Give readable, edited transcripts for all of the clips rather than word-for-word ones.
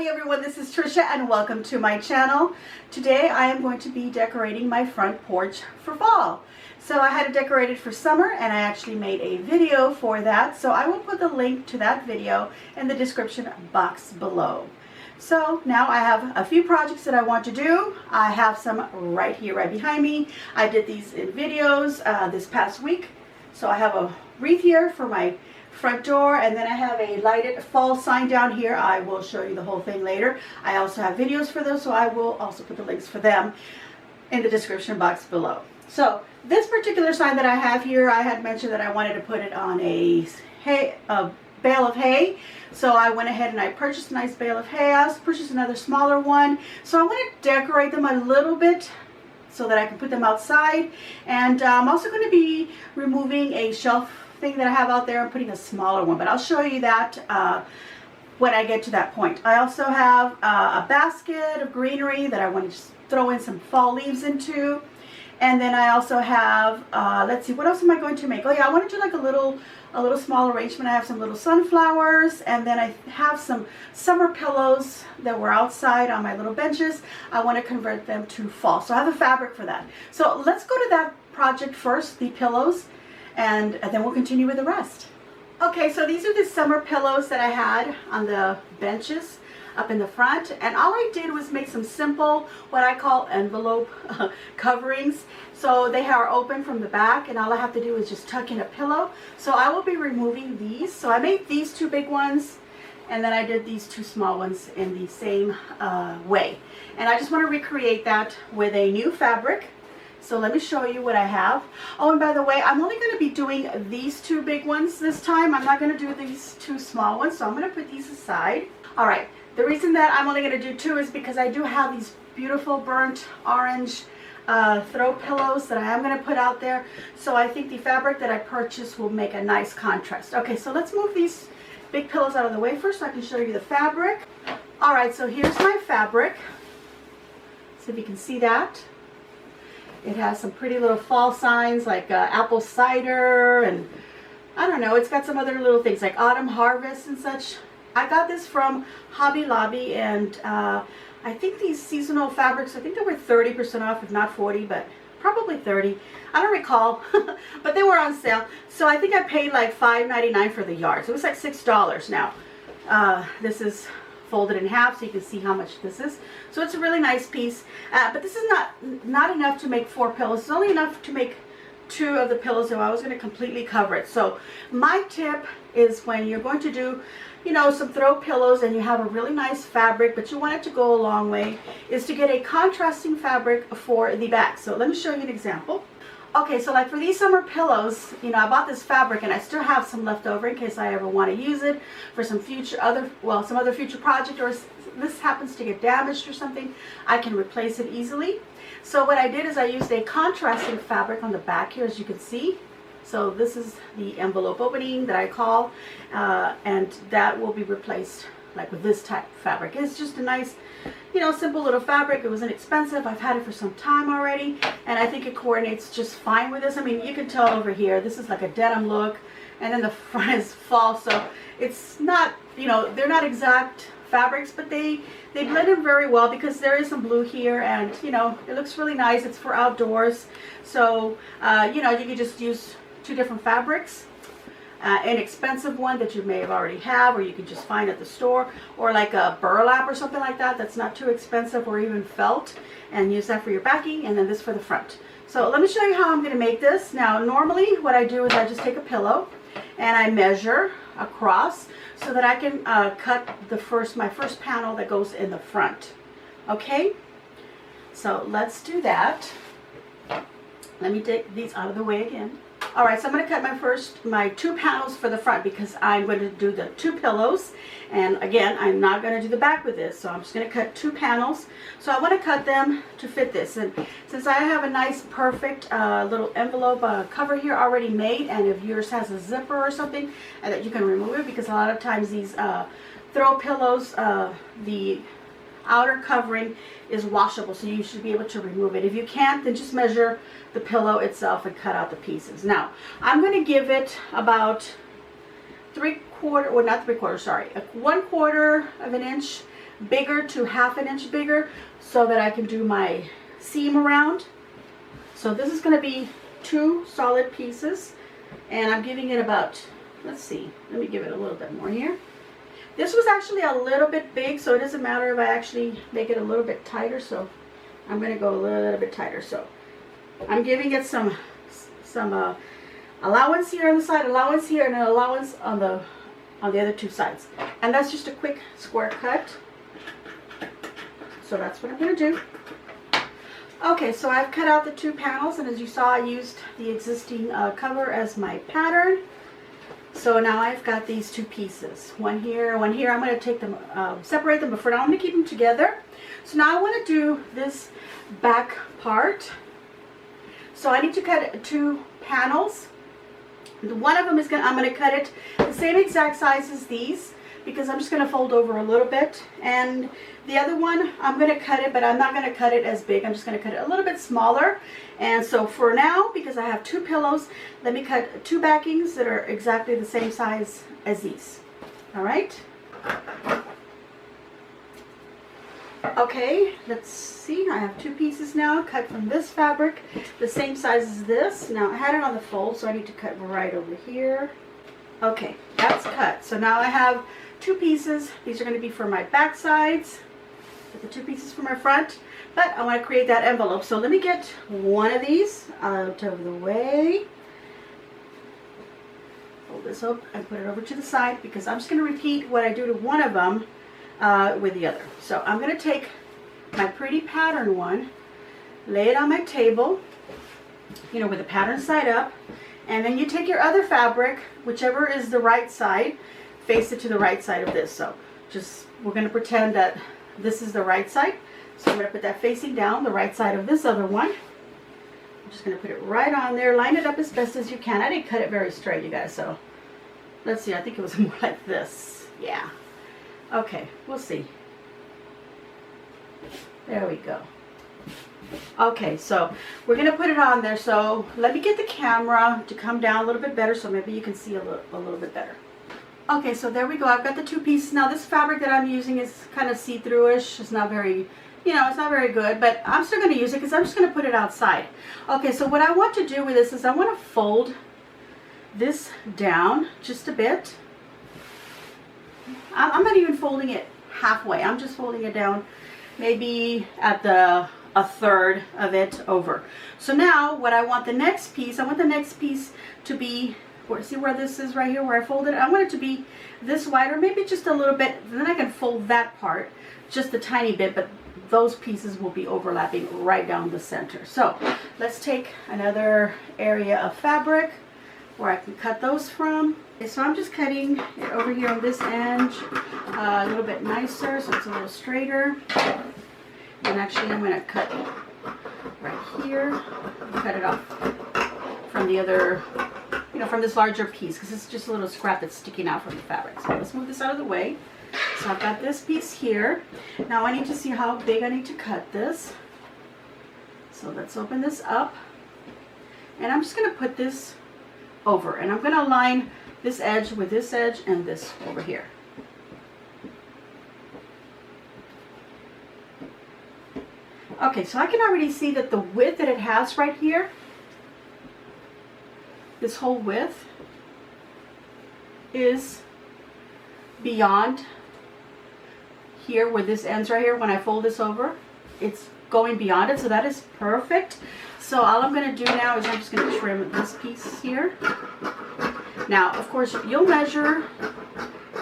everyone, this is Tricia and welcome to my channel. Today I am going to be decorating my front porch for fall. So I had it decorated for summer and I actually made a video for that. So I will put the link to that video in the description box below. So now I have a few projects that I want to do. I have some right here, right behind me. I did these in videos this past week. So I have a wreath here for my front door, and then I have a lighted fall sign down here. I will show you the whole thing later. I also have videos for those, so I will also put the links for them in the description box below. So this particular sign that I have here, I had mentioned that I wanted to put it on a bale of hay. So I went ahead and I purchased a nice bale of hay. I also purchased another smaller one. So I want to decorate them a little bit so that I can put them outside. And I'm also going to be removing a shelf thing that I have out there and putting a smaller one, but I'll show you that when I get to that point. I also have a basket of greenery that I want to just throw in some fall leaves into. And then I also have, let's see, what else am I going to make? Oh yeah, I want to do like a little small arrangement. I have some little sunflowers, and then I have some summer pillows that were outside on my little benches. I want to convert them to fall. So I have a fabric for that. So let's go to that project first, the pillows, and then we'll continue with the rest. Okay, so these are the summer pillows that I had on the benches up in the front, and all I did was make some simple, what I call envelope coverings. So they are open from the back, and all I have to do is just tuck in a pillow. So I will be removing these. So I made these two big ones, and then I did these two small ones in the same way. And I just want to recreate that with a new fabric. So let me show you what I have. Oh, and by the way, I'm only going to be doing these two big ones this time. I'm not going to do these two small ones, so I'm going to put these aside. All right, the reason that I'm only going to do two is because I do have these beautiful burnt orange throw pillows that I am going to put out there. So I think the fabric that I purchased will make a nice contrast. Okay, so let's move these big pillows out of the way first so I can show you the fabric. All right, so here's my fabric. See if you can see that. It has some pretty little fall signs like apple cider, and I don't know, it's got some other little things like autumn harvest and such. I got this from Hobby Lobby, and I think these seasonal fabrics, I think they were 30% off, if not 40, but probably 30. I don't recall, but they were on sale. So I think I paid like $5.99 for the yards. It was like $6 now. This is folded in half so you can see how much this is. So it's a really nice piece, but this is not enough to make 4 pillows. It's only enough to make 2 of the pillows, so I was going to completely cover it. So my tip is when you're going to do, you know, some throw pillows and you have a really nice fabric but you want it to go a long way, is to get a contrasting fabric for the back. So let me show you an example. Okay, so like for these summer pillows, you know, I bought this fabric and I still have some left over in case I ever want to use it for some other future project, or this happens to get damaged or something, I can replace it easily. So what I did is I used a contrasting fabric on the back here, as you can see. So this is the envelope opening that I call, and that will be replaced like with this type of fabric. It's just a nice, you know, simple little fabric. It was inexpensive. I've had it for some time already, and I think it coordinates just fine with this. I mean, you can tell over here, this is like a denim look, and then the front is fall, so it's not, you know, they're not exact fabrics, but they blend in very well because there is some blue here, and you know, it looks really nice. It's for outdoors, so you know, you can just use 2 different fabrics. An expensive one that you may have already have, or you can just find at the store, or like a burlap or something like that that's not too expensive, or even felt, and use that for your backing, and then this for the front. So let me show you how I'm going to make this. Now normally what I do is I just take a pillow and I measure across so that I can cut my first panel that goes in the front. Okay, so let's do that. Let me take these out of the way again. All right, so I'm going to cut my 2 panels for the front because I'm going to do the 2 pillows. And again, I'm not going to do the back with this, so I'm just going to cut 2 panels. So I want to cut them to fit this. And since I have a nice, perfect little envelope cover here already made, and if yours has a zipper or something, and that you can remove it, because a lot of times these throw pillows, the outer covering is washable, so you should be able to remove it. If you can't, then just measure the pillow itself and cut out the pieces. Now I'm going to give it about 1/4 of an inch bigger to 1/2 inch bigger so that I can do my seam around. So this is going to be 2 solid pieces, and I'm giving it about, let's see, let me give it a little bit more here. This was actually a little bit big, so it doesn't matter if I actually make it a little bit tighter, so I'm going to go a little bit tighter. So I'm giving it some allowance here on the side, allowance here, and an allowance on the other 2 sides. And that's just a quick square cut. So that's what I'm going to do. Okay, so I've cut out the 2 panels, and as you saw, I used the existing cover as my pattern. So now I've got these 2 pieces, one here, one here. I'm going to take them, separate them, but for now I'm going to keep them together. So now I want to do this back part. So I need to cut 2 panels. One of them is I'm going to cut it the same exact size as these, because I'm just going to fold over a little bit. And the other one, I'm going to cut it, but I'm not going to cut it as big. I'm just going to cut it a little bit smaller. And so for now, because I have 2 pillows, let me cut 2 backings that are exactly the same size as these. All right. Okay, let's see. I have 2 pieces now cut from this fabric, the same size as this. Now I had it on the fold, so I need to cut right over here. Okay, that's cut. So now I have 2 pieces. These are going to be for my back sides. The 2 pieces for my front, but I want to create that envelope. So let me get one of these out of the way. Fold this up and put it over to the side, because I'm just going to repeat what I do to one of them with the other. So I'm going to take my pretty pattern one, lay it on my table, you know, with the pattern side up, and then you take your other fabric, whichever is the right side, face it to the right side of this. So just, we're going to pretend that this is the right side. So I'm going to put that facing down, the right side of this other one. I'm just going to put it right on there, line it up as best as you can. I didn't cut it very straight, you guys, so let's see, I think it was more like this. Yeah. Okay, we'll see. There we go. Okay, so we're going to put it on there. So let me get the camera to come down a little bit better, so maybe you can see a little bit better. Okay, so there we go. I've got the 2 pieces. Now this fabric that I'm using is kind of see-through-ish. It's not very, you know, it's not very good, but I'm still going to use it because I'm just going to put it outside. Okay, so what I want to do with this is I want to fold this down just a bit. I'm not even folding it halfway. I'm just folding it down maybe at a third of it over. So now what I want the next piece, I want the next piece to be, see where this is right here where I folded it? I want it to be this wide, or maybe just a little bit. Then I can fold that part just a tiny bit, but those pieces will be overlapping right down the center. So let's take another area of fabric where I can cut those from. Okay, so I'm just cutting it over here on this end a little bit nicer, so it's a little straighter. And actually I'm going to cut right here, cut it off from the other, you know, from this larger piece, because it's just a little scrap that's sticking out from the fabric. So let's move this out of the way. So I've got this piece here. Now I need to see how big I need to cut this. So let's open this up. And I'm just going to put this over, and I'm going to align this edge with this edge and this over here. Okay, so I can already see that the width that it has right here, this whole width, is beyond here where this ends right here. When I fold this over, it's going beyond it, so that is perfect. So all I'm going to do now is I'm just going to trim this piece here. Now, of course, you'll measure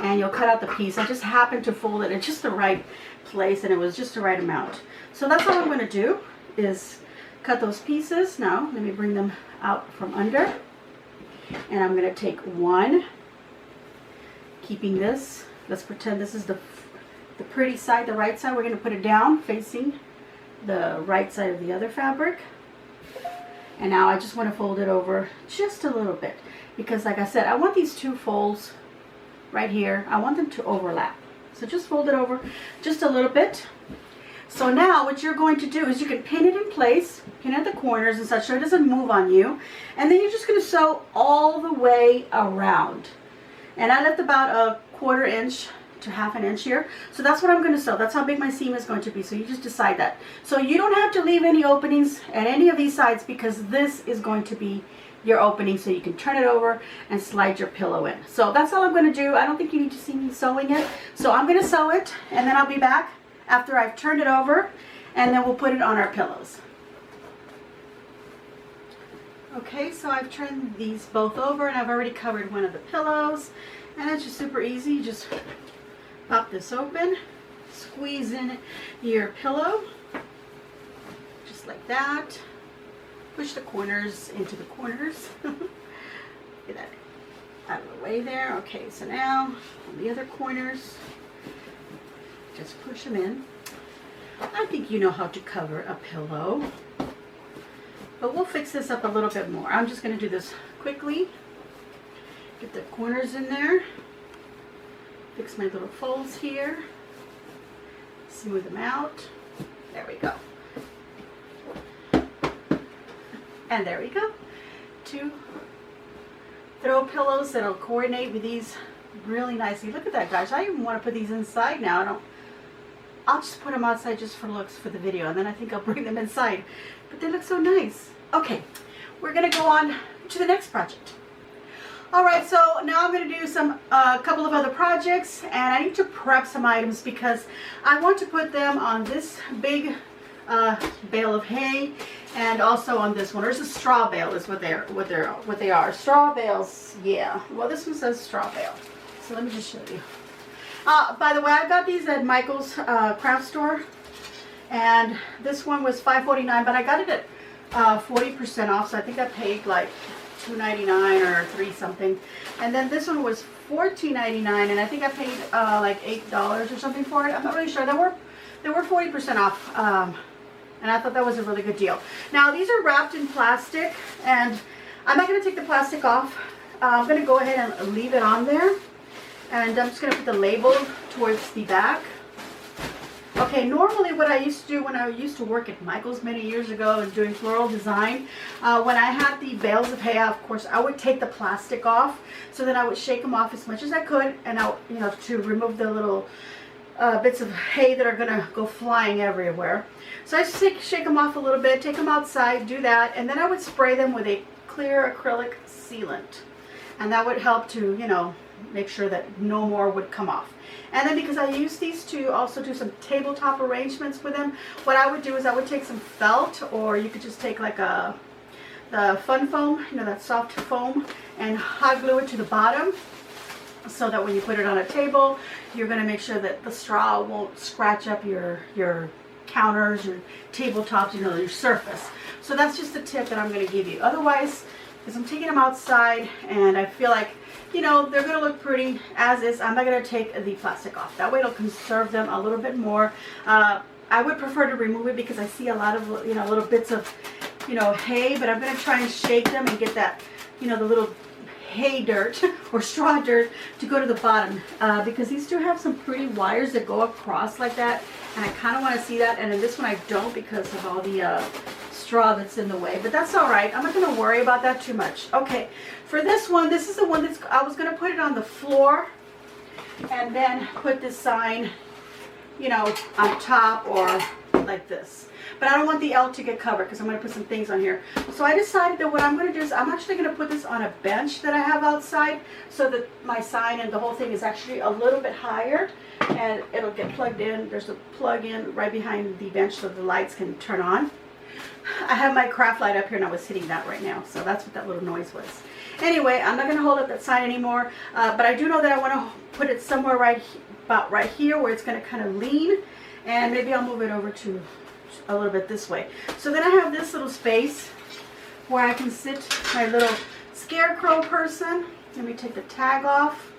and you'll cut out the piece. I just happened to fold it in just the right place, and it was just the right amount. So that's all I'm going to do is cut those pieces. Now, let me bring them out from under. And I'm going to take one, keeping this. Let's pretend this is the pretty side, the right side. We're going to put it down facing the right side of the other fabric. And now I just want to fold it over just a little bit, because like I said, I want these 2 folds right here, I want them to overlap. So just fold it over just a little bit. So now what you're going to do is you can pin it in place, pin at the corners and such so it doesn't move on you. And then you're just going to sew all the way around. And I left about a 1/4 inch to 1/2 inch here. So that's what I'm going to sew. That's how big my seam is going to be. So you just decide that. So you don't have to leave any openings at any of these sides, because this is going to be your opening, so you can turn it over and slide your pillow in. So that's all I'm going to do. I don't think you need to see me sewing it. So I'm going to sew it, and then I'll be back after I've turned it over, and then we'll put it on our pillows. Okay, so I've turned these both over, and I've already covered one of the pillows, and it's just super easy. You just pop this open, squeeze in your pillow, just like that. Push the corners into the corners. Get that out of the way there. Okay, so now on the other corners, just push them in. I think you know how to cover a pillow, but we'll fix this up a little bit more. I'm just going to do this quickly. Get the corners in there. Fix my little folds here. Smooth them out. There we go. And there we go. 2 throw pillows that'll coordinate with these really nicely. Look at that, guys. I even want to put these inside now. I'll just put them outside just for looks for the video, and then I think I'll bring them inside. But they look so nice. Okay, we're going to go on to the next project. Alright, so now I'm going to do a couple of other projects, and I need to prep some items because I want to put them on this big bale of hay, and also on this one. There's a straw bale is what they are. Straw bales, yeah. Well, this one says straw bale. So let me just show you. By the way, I got these at Michael's craft store, and this one was $5.49, but I got it at 40% off, so I think I paid like $2.99 or $3 something. And then this one was $14.99, and I think I paid like $8 or something for it. I'm not really sure. They were 40% off. And I thought that was a really good deal. Now these are wrapped in plastic, and I'm not going to take the plastic off. I'm going to go ahead and leave it on there, and I'm just going to put the label towards the back. Okay, normally what I used to do when I used to work at Michael's many years ago and doing floral design, when I had the bales of hay, of course, I would take the plastic off. So then I would shake them off as much as I could, and to remove the little bits of hay that are going to go flying everywhere. So I just shake them off a little bit, take them outside, do that, and then I would spray them with a clear acrylic sealant. And that would help to, make sure that no more would come off. And then because I use these to also do some tabletop arrangements with them, what I would do is I would take some felt, or you could just take like the fun foam, that soft foam, and hot glue it to the bottom, so that when you put it on a table, you're going to make sure that the straw won't scratch up your counters, your tabletops, your surface. So that's just a tip that I'm going to give you. Otherwise, because I'm taking them outside and I feel like, they're going to look pretty as is, I'm not going to take the plastic off. That way it'll conserve them a little bit more. I would prefer to remove it because I see a lot of, little bits of, hay, but I'm going to try and shake them and get that, the little hay dirt or straw dirt to go to the bottom, because these do have some pretty wires that go across like that, and I kind of want to see that. And in this one I don't, because of all the straw that's in the way, but that's all right. I'm not going to worry about that too much. Okay, for this one, this is the one that's, I was going to put it on the floor and then put this sign, on top or like this. But I don't want the L to get covered because I'm going to put some things on here. So I decided that what I'm going to do is I'm actually going to put this on a bench that I have outside, so that my sign and the whole thing is actually a little bit higher, and it'll get plugged in. There's a plug-in right behind the bench so the lights can turn on. I have my craft light up here, and I was hitting that right now, so that's what that little noise was. Anyway, I'm not going to hold up that sign anymore, but I do know that I want to put it somewhere about right here where it's going to kind of lean, and maybe I'll move it over to a little bit this way. So then I have this little space where I can sit my little scarecrow person. Let me take the tag off.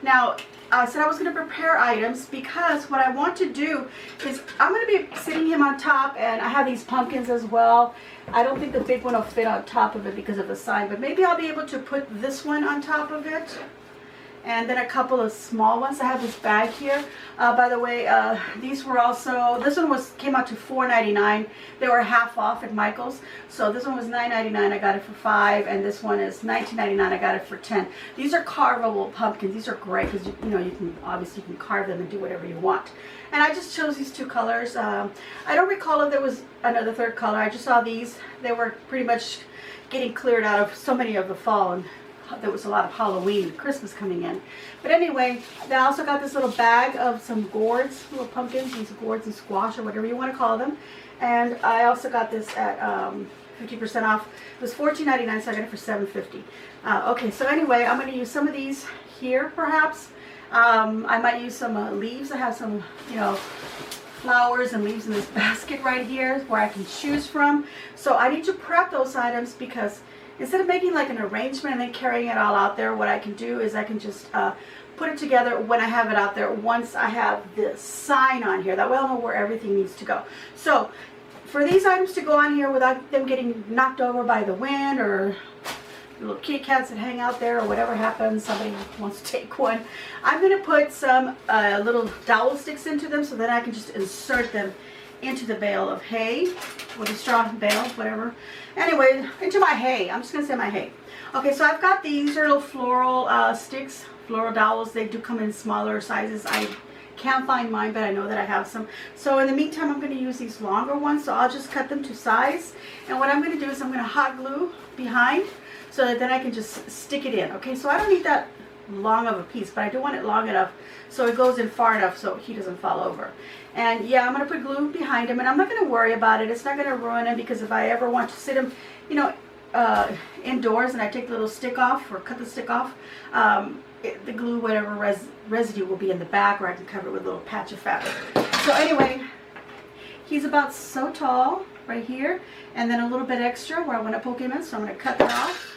Now, I said I was going to prepare items because what I want to do is I'm going to be sitting him on top, and I have these pumpkins as well. I don't think the big one will fit on top of it because of the sign, but maybe I'll be able to put this one on top of it. and then a couple of small ones. I have this bag here. By the way, these were also, this one came out to $4.99. They were half off at Michael's. So this one was $9.99. I got it for $5, and this one is $19.99. I got it for $10. These are carvable pumpkins. These are great because you know, you can obviously carve them and do whatever you want. And I just chose these two colors. I don't recall if there was another third color. I just saw these. They were pretty much getting cleared out of so many of the fall, and there was a lot of Halloween, Christmas coming in. But anyway, I also got this little bag of some gourds, little pumpkins, these gourds and squash or whatever you want to call them. And I also got this at 50% off. It was $14.99, so I got it for $7.50. Okay, so anyway, I'm going to use some of these here, perhaps. I might use some leaves. I have some, you know, flowers and leaves in this basket right here where I can choose from. So I need to prep those items because instead of making like an arrangement and then carrying it all out there, what I can do is I can just put it together when I have it out there once I have this sign on here. That way I'll know where everything needs to go. So for these items to go on here without them getting knocked over by the wind or little kitty cats that hang out there or whatever happens, somebody wants to take one, I'm going to put some little dowel sticks into them so that I can just insert them into the bale of hay, or the straw bale, whatever. Anyway, into my hay. I'm just going to say my hay. Okay, so I've got these little floral sticks, floral dowels. They do come in smaller sizes. I can't find mine, but I know that I have some. So in the meantime, I'm going to use these longer ones, so I'll just cut them to size. And what I'm going to do is I'm going to hot glue behind so that then I can just stick it in. Okay, so I don't need that long of a piece, but I do want it long enough so it goes in far enough so he doesn't fall over. And yeah, I'm going to put glue behind him, and I'm not going to worry about it. It's not going to ruin him, because if I ever want to sit him, you know, indoors and I take the little stick off or cut the stick off, the glue, whatever residue will be in the back, or I can cover it with a little patch of fabric. So anyway, he's about so tall right here, and then a little bit extra where I want to poke him in, so I'm going to cut that off.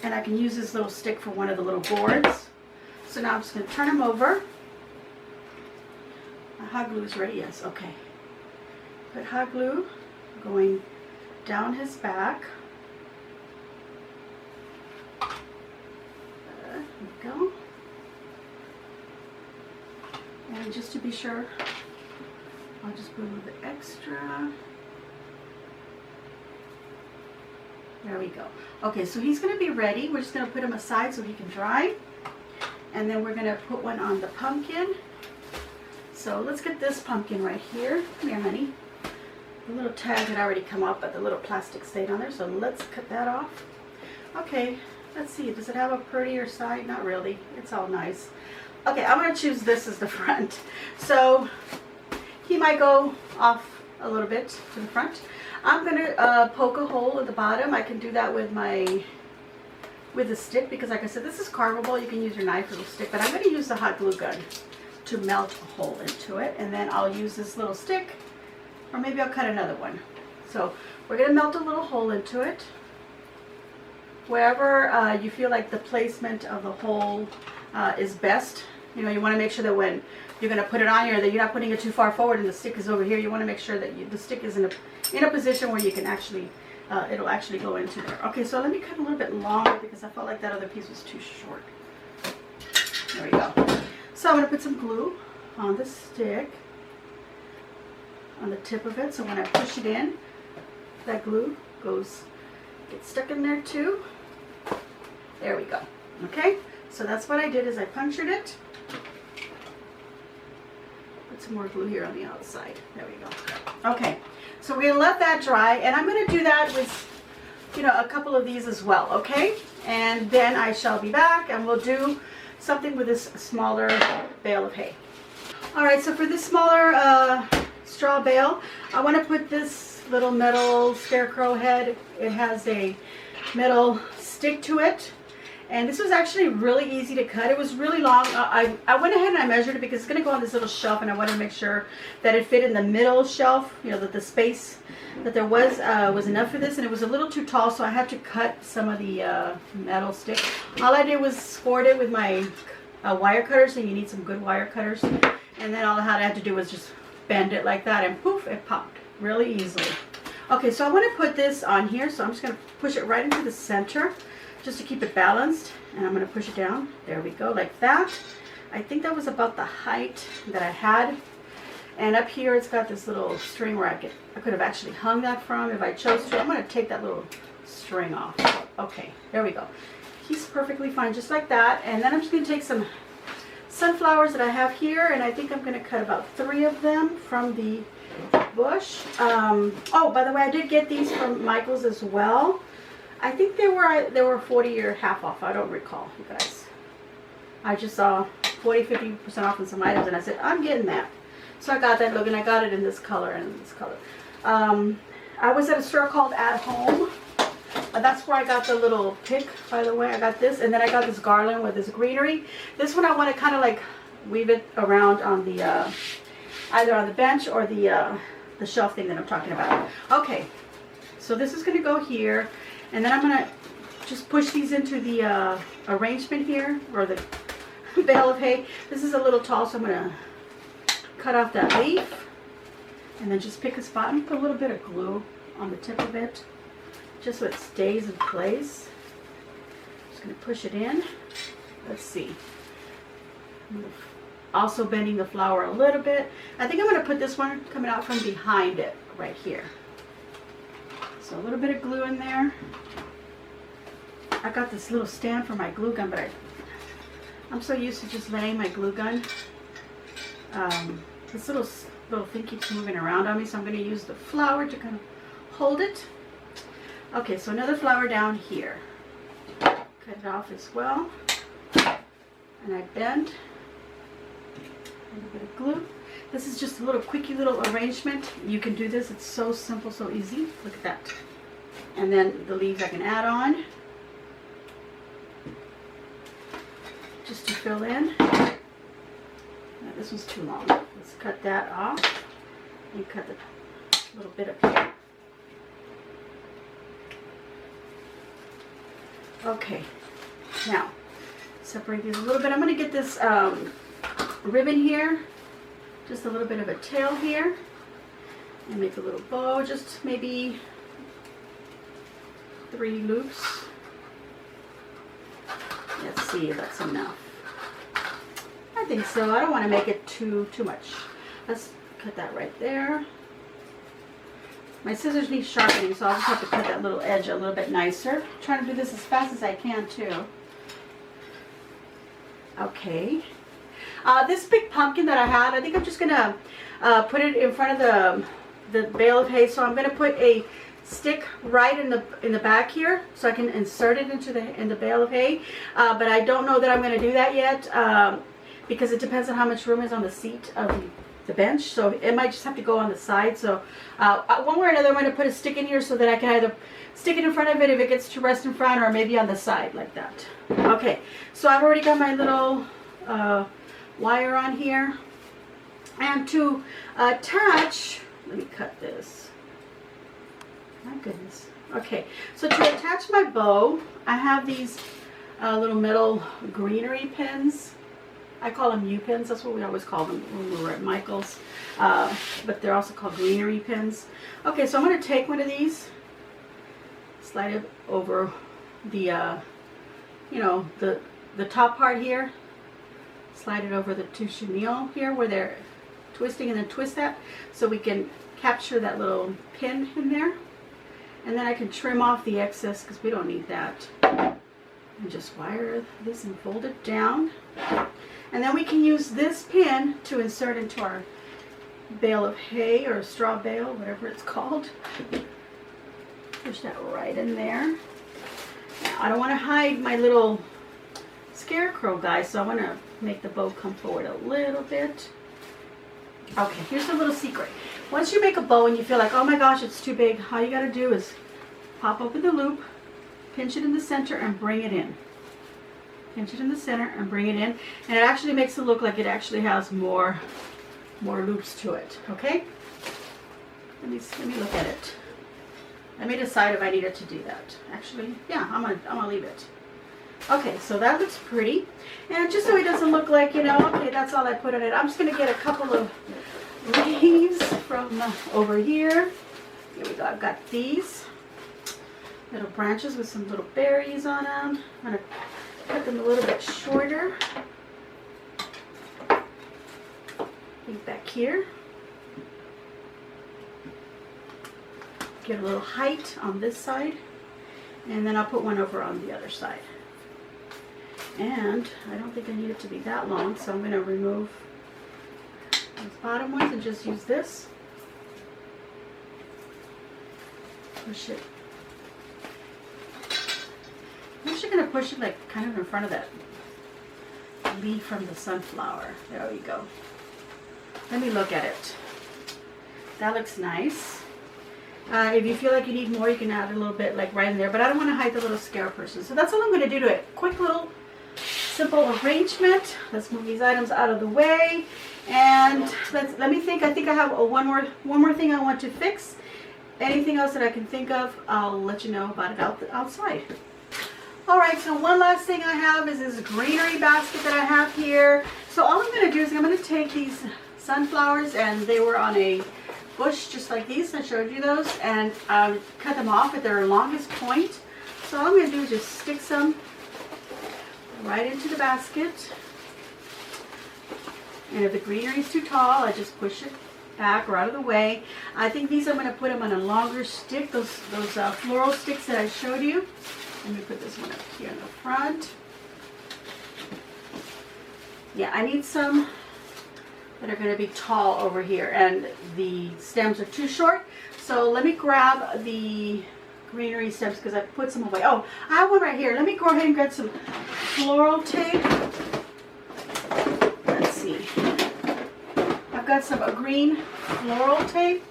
And I can use this little stick for one of the little boards. So now I'm just going to turn him over. My hot glue is ready. Yes, okay. Put hot glue going down his back. There we go. And just to be sure, I'll just put a little bit extra. There we go. Okay, so he's going to be ready. We're just going to put him aside so he can dry. And then we're going to put one on the pumpkin. So let's get this pumpkin right here. Come here, honey. The little tag had already come off, but the little plastic stayed on there. So let's cut that off. Okay, let's see. Does it have a prettier side? Not really. It's all nice. Okay, I'm going to choose this as the front. So he might go off a little bit to the front. I'm going to poke a hole at the bottom. I can do that with a stick, because like I said, this is carvable. You can use your knife or the stick, but I'm going to use the hot glue gun to melt a hole into it, and then I'll use this little stick, or maybe I'll cut another one. So we're going to melt a little hole into it. Wherever you feel like the placement of the hole is best. You know, you want to make sure that when you're going to put it on here, that you're not putting it too far forward and the stick is over here. You want to make sure that the stick is in a position where you can actually, it'll actually go into there. Okay, so let me cut a little bit longer because I felt like that other piece was too short. There we go. So I'm going to put some glue on the stick, on the tip of it, so when I push it in, that glue gets stuck in there too. There we go. Okay, so that's what I did, is I punctured it. Put some more glue here on the outside. There we go. Okay, so we're gonna let that dry, and I'm gonna do that with, you know, a couple of these as well. Okay, and then I shall be back, and we'll do something with this smaller bale of hay. All right, so for this smaller straw bale, I want to put this little metal scarecrow head. It has a metal stick to it, and this was actually really easy to cut. It was really long. I went ahead and I measured it because it's going to go on this little shelf, and I wanted to make sure that it fit in the middle shelf, you know, that the space that there was enough for this, and it was a little too tall, so I had to cut some of the metal stick. All I did was scored it with my wire cutters, and you need some good wire cutters, and then all I had to do was just bend it like that, and poof, it popped really easily. Okay, so I want to put this on here, so I'm just going to push it right into the center, just to keep it balanced. And I'm going to push it down. There we go, like that. I think that was about the height that I had. And up here it's got this little string where I could have actually hung that from if I chose to. I'm going to take that little string off. Okay, there we go. He's perfectly fine just like that. And then I'm just going to take some sunflowers that I have here, and I think I'm going to cut about 3 of them from the bush. Oh, by the way, I did get these from Michael's as well. I think they were 40 or half off. I don't recall, you guys. I just saw 40-50% off on some items, and I said, I'm getting that. So I got that look, and I got it in this color and this color. I was at a store called At Home. That's where I got the little pick, by the way. I got this, and then I got this garland with this greenery. This one I want to kind of like weave it around on the either on the bench or the shelf thing that I'm talking about. Okay, so this is going to go here, and then I'm going to just push these into the arrangement here, or the bale of hay. This is a little tall, so I'm going to cut off that leaf, and then just pick a spot and put a little bit of glue on the tip of it, just so it stays in place. Just going to push it in. Let's see. Also bending the flower a little bit. I think I'm going to put this one coming out from behind it right here. So a little bit of glue in there. I got this little stand for my glue gun, but I'm so used to just laying my glue gun. This little thing keeps moving around on me, so I'm going to use the flower to kind of hold it. Okay, so another flower down here. Cut it off as well. And I bend. A little bit of glue. This is just a little quickie little arrangement. You can do this. It's so simple, so easy. Look at that. And then the leaves I can add on, just to fill in. Now, this one's too long. Let's cut that off and cut the little bit up here. Okay, now separate these a little bit. I'm going to get this ribbon here, just a little bit of a tail here, and make a little bow, just maybe 3 loops. Let's see if that's enough. I think so. I don't want to make it too much. Let's cut that right there. My scissors need sharpening, so I'll just have to cut that little edge a little bit nicer. I'm trying to do this as fast as I can too. Okay. This big pumpkin that I had, I think I'm just gonna put it in front of the bale of hay. So I'm gonna put a stick right in the back here, so I can insert it into the bale of hay. But I don't know that I'm gonna do that yet, because it depends on how much room is on the seat of the bench, so it might just have to go on the side. So one way or another, I'm going to put a stick in here so that I can either stick it in front of it if it gets to rest in front, or maybe on the side like that. Okay, so I've already got my little wire on here, and to attach, let me cut this. My goodness. Okay, so to attach my bow, I have these little metal greenery pins. I call them U-pins. That's what we always call them when we were at Michael's. But they're also called greenery pins. Okay, so I'm going to take one of these, slide it over the, you know, the top part here. Slide it over the two chenille here where they're twisting, and then twist that so we can capture that little pin in there. And then I can trim off the excess because we don't need that. And just wire this and fold it down. And then we can use this pin to insert into our bale of hay, or straw bale, whatever it's called. Push that right in there. Now, I don't want to hide my little scarecrow guy, so I want to make the bow come forward a little bit. Okay, here's a little secret. Once you make a bow and you feel like, oh my gosh, it's too big, all you got to do is pop open the loop, pinch it in the center, and bring it in. Pinch it in the center and bring it in, and it actually makes it look like it actually has more loops to it. Okay, let me look at it. Let me decide if I needed to do that. Actually, yeah, I'm gonna leave it. Okay, so that looks pretty, and just so it doesn't look like, you know, okay, that's all I put on it, I'm just gonna get a couple of leaves from over here. Here we go. I've got these. little branches with some little berries on them. I'm going to cut them a little bit shorter. Back here. Get a little height on this side, and then I'll put one over on the other side. And I don't think I need it to be that long, so I'm going to remove those bottom ones and just use this. Push it. I'm actually going to push it like kind of in front of that leaf from the sunflower. There we go. Let me look at it. That looks nice. If you feel like you need more, you can add a little bit like right in there, but I don't want to hide the little scare person. So that's all I'm going to do to it. Quick little simple arrangement. Let's move these items out of the way. And let me think. I think I have one more thing I want to fix. Anything else that I can think of, I'll let you know about it outside. All right, so one last thing I have is this greenery basket that I have here. So all I'm going to do is I'm going to take these sunflowers, and they were on a bush just like these. I showed you those, and cut them off at their longest point. So all I'm going to do is just stick some right into the basket. And if the greenery is too tall, I just push it back or out of the way. I think these I'm going to put them on a longer stick, those floral sticks that I showed you. Let me put this one up here in the front. Yeah, I need some that are going to be tall over here, and the stems are too short. So let me grab the greenery stems because I put some away. Oh, I have one right here. Let me go ahead and get some floral tape. Let's see. I've got some green floral tape.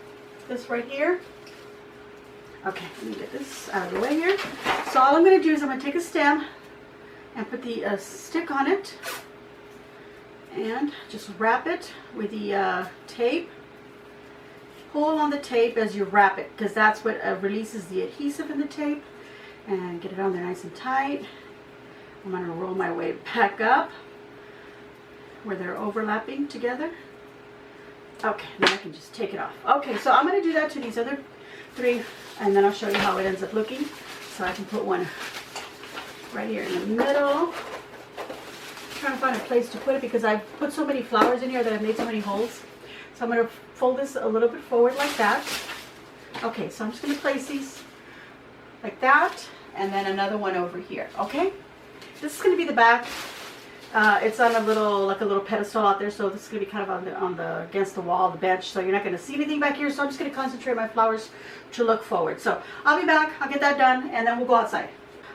This right here. Okay, let me get this out of the way here. So all I'm going to do is I'm going to take a stem and put the stick on it. And just wrap it with the tape. Pull on the tape as you wrap it, because that's what releases the adhesive in the tape. And get it on there nice and tight. I'm going to roll my way back up where they're overlapping together. Okay, now I can just take it off. Okay, so I'm going to do that to these other three, and then I'll show you how it ends up looking. So I can put one right here in the middle. Trying to find a place to put it because I've put so many flowers in here that I've made so many holes. So I'm going to fold this a little bit forward like that. Okay, so I'm just going to place these like that, and then another one over here. Okay, this is going to be the back. It's on a little pedestal out there, so this is going to be kind of on the against the wall, the bench. So you're not going to see anything back here. So I'm just going to concentrate my flowers to look forward. So I'll be back. I'll get that done, and then we'll go outside.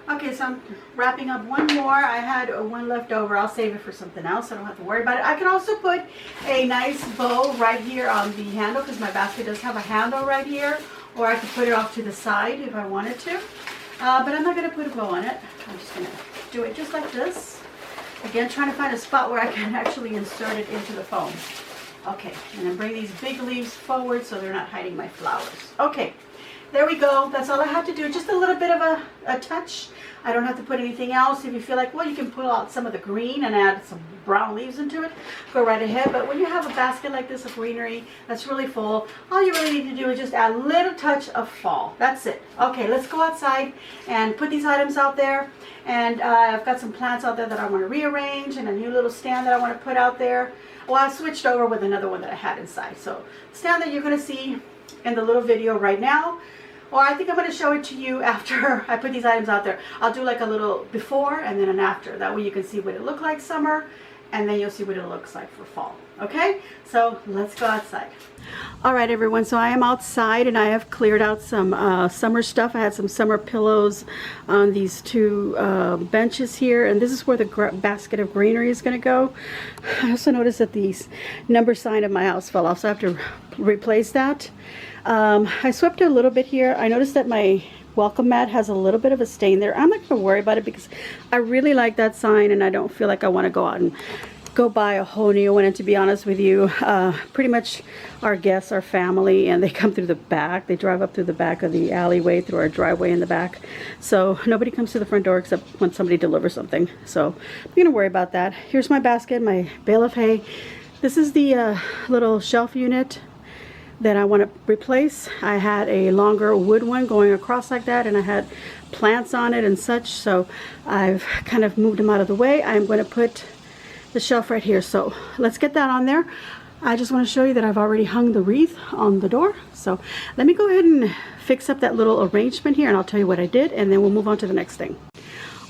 Okay, so I'm wrapping up one more. I had one left over. I'll save it for something else. I don't have to worry about it. I can also put a nice bow right here on the handle because my basket does have a handle right here. Or I could put it off to the side if I wanted to. But I'm not going to put a bow on it. I'm just going to do it just like this. Again, trying to find a spot where I can actually insert it into the foam. Okay, and then bring these big leaves forward so they're not hiding my flowers. Okay. There we go. That's all I have to do. Just a little bit of a touch. I don't have to put anything else. If you feel like, well, you can pull out some of the green and add some brown leaves into it, go right ahead. But when you have a basket like this of greenery that's really full, all you really need to do is just add a little touch of fall. That's it. Okay, let's go outside and put these items out there. And I've got some plants out there that I want to rearrange and a new little stand that I want to put out there. Well, I switched over with another one that I had inside. So stand that you're going to see in the little video right now. Or I think I'm going to show it to you after I put these items out there. I'll do like a little before and then an after. That way you can see what it looked like summer, and then you'll see what it looks like for fall. Okay, so let's go outside. All right, everyone, so I am outside and I have cleared out some summer stuff. I had some summer pillows on these two benches here, and this is where the basket of greenery is going to go. I also noticed that the number sign of my house fell off, so I have to replace that. I swept it a little bit here. I noticed that my welcome mat has a little bit of a stain there. I'm not going to worry about it because I really like that sign and I don't feel like I want to go out and go buy a whole new one. And to be honest with you, pretty much our guests are family and they come through the back. They drive up through the back of the alleyway through our driveway in the back. So nobody comes to the front door except when somebody delivers something. So I'm going to worry about that. Here's my basket, my bale of hay. This is the little shelf unit that I want to replace. I had a longer wood one going across like that, and I had plants on it and such, so I've kind of moved them out of the way. I'm going to put the shelf right here, so let's get that on there. I just want to show you that I've already hung the wreath on the door, so let me go ahead and fix up that little arrangement here, and I'll tell you what I did, and then we'll move on to the next thing.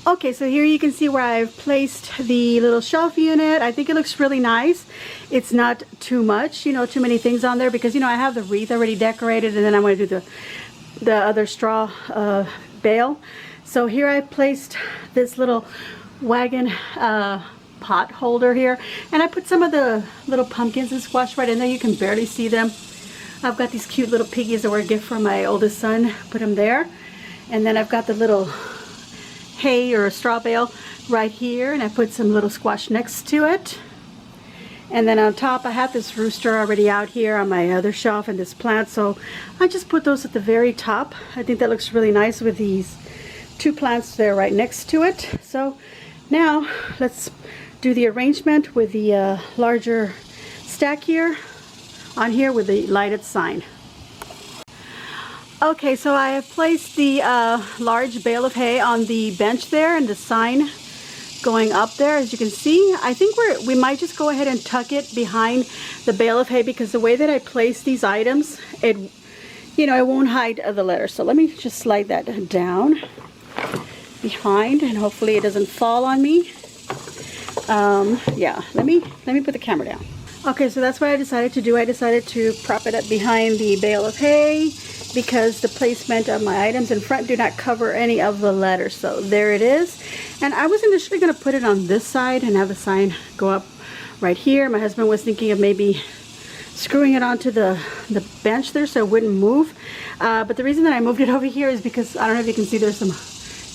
Okay, so here you can see where I've placed the little shelf unit. I think it looks really nice. It's not too much, you know, too many things on there, because, you know, I have the wreath already decorated, and then I'm going to do the other straw bale. So here I placed this little wagon pot holder here, and I put some of the little pumpkins and squash right in there. You can barely see them. I've got these cute little piggies that were a gift from my oldest son. Put them there. And then I've got the little hay or a straw bale right here, and I put some little squash next to it. And then on top I have this rooster already out here on my other shelf and this plant, so I just put those at the very top. I think that looks really nice with these two plants there right next to it. So now let's do the arrangement with the larger stack here on here with the lighted sign. Okay, so I have placed the large bale of hay on the bench there, and the sign going up there, as you can see. I think we might just go ahead and tuck it behind the bale of hay, because the way that I place these items, it won't hide the letters. So let me just slide that down behind, and hopefully it doesn't fall on me. Yeah, let me put the camera down. Okay, so that's what I decided to do. I decided to prop it up behind the bale of hay, because the placement of my items in front do not cover any of the letters. So there it is. And I was initially going to put it on this side and have the sign go up right here. My husband was thinking of maybe screwing it onto the bench there so it wouldn't move. But the reason that I moved it over here is because, I don't know if you can see, there's some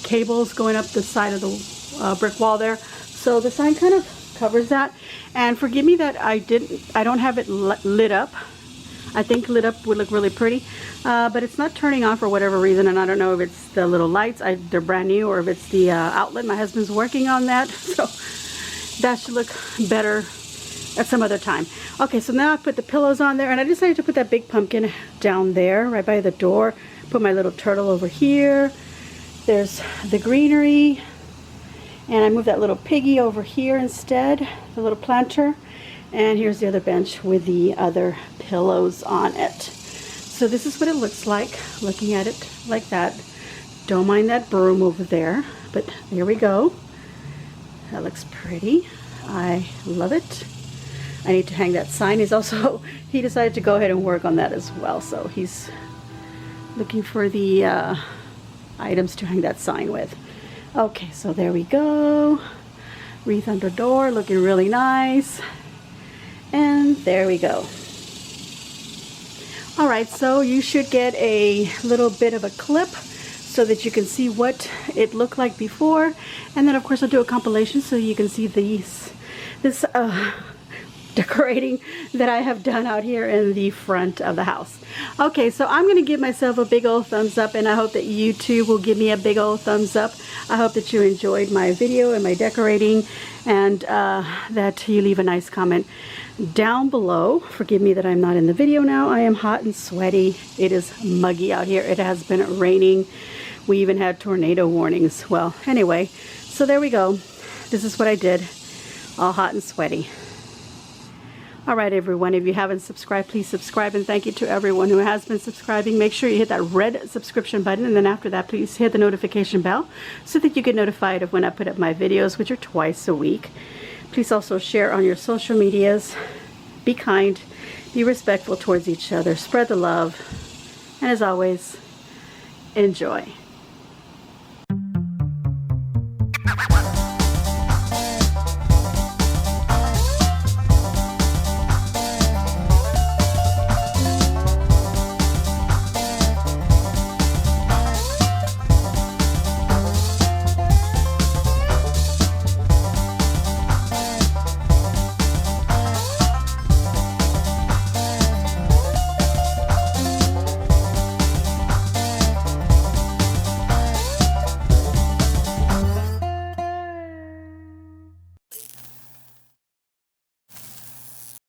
cables going up the side of the brick wall there. So the sign kind of covers that. And forgive me that I don't have it lit up. I think lit up would look really pretty, but it's not turning on for whatever reason, and I don't know if it's the little lights, they're brand new, or if it's the outlet. My husband's working on that, so that should look better at some other time. Okay, so now I put the pillows on there, and I decided to put that big pumpkin down there right by the door. Put my little turtle over here. There's the greenery, and I moved that little piggy over here instead, the little planter. And here's the other bench with the other pillows on it. So this is what it looks like, looking at it like that. Don't mind that broom over there, but there we go. That looks pretty. I love it. I need to hang that sign. He decided to go ahead and work on that as well. So he's looking for the items to hang that sign with. Okay, so there we go. Wreath under door, looking really nice. And there we go. Alright, so you should get a little bit of a clip so that you can see what it looked like before. And then of course I'll do a compilation so you can see this decorating that I have done out here in the front of the house. Okay, so I'm going to give myself a big old thumbs up, and I hope that you too will give me a big old thumbs up. I hope that you enjoyed my video and my decorating, and that you leave a nice comment down below. Forgive me that I'm not in the video now. I am hot and sweaty. It is muggy out here. It has been raining. We even had tornado warnings. Well, anyway, so there we go. This is what I did, all hot and sweaty. Alright everyone, if you haven't subscribed, please subscribe, and thank you to everyone who has been subscribing. Make sure you hit that red subscription button, and then after that please hit the notification bell so that you get notified of when I put up my videos, which are twice a week. Please also share on your social medias. Be kind, be respectful towards each other, spread the love, and as always, enjoy.